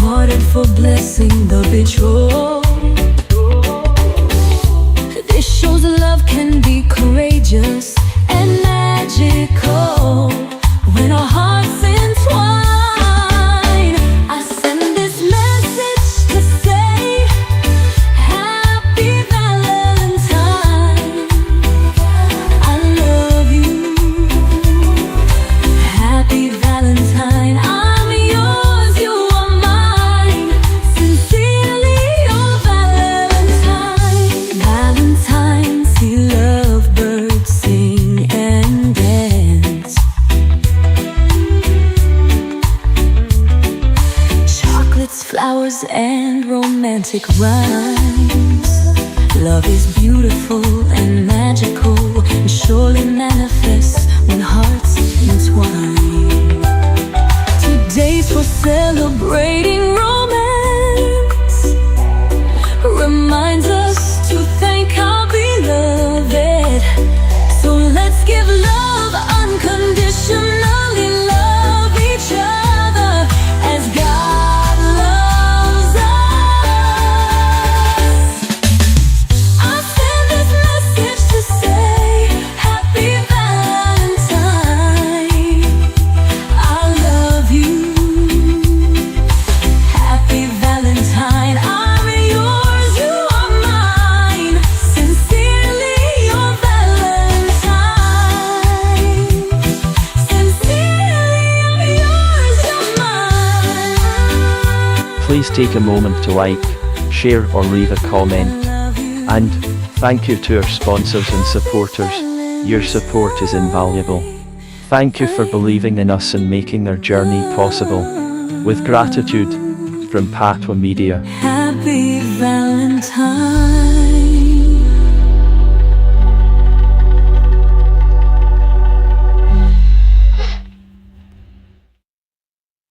martyred for blessing the betrothed. This shows love can be courageous and magical when our hearts entwine. I send this message to say Happy Valentine. I love you. Happy Valentine. I'm yours, you are mine. Sincerely, your Valentine. Valentine, see lovebirds sing and dance. Chocolates, flowers, and romantic rhymes. Love is beautiful and magical, and surely manifests when hearts entwine. Today's for celebrating romance, reminds us to thank our beloved. So let's give love unconditionally, love each other as God loves us. I send this message to say Happy Valentine. I love you. Happy Valentine. I'm yours, you are mine. Sincerely, your Valentine. Sincerely, I'm yours, you're mine. Please take a moment to like, share or leave a comment. And thank you to our sponsors and supporters. Your support is invaluable. Thank you for believing in us and making their journey possible. With gratitude, from Patwah Media. Happy Valentine.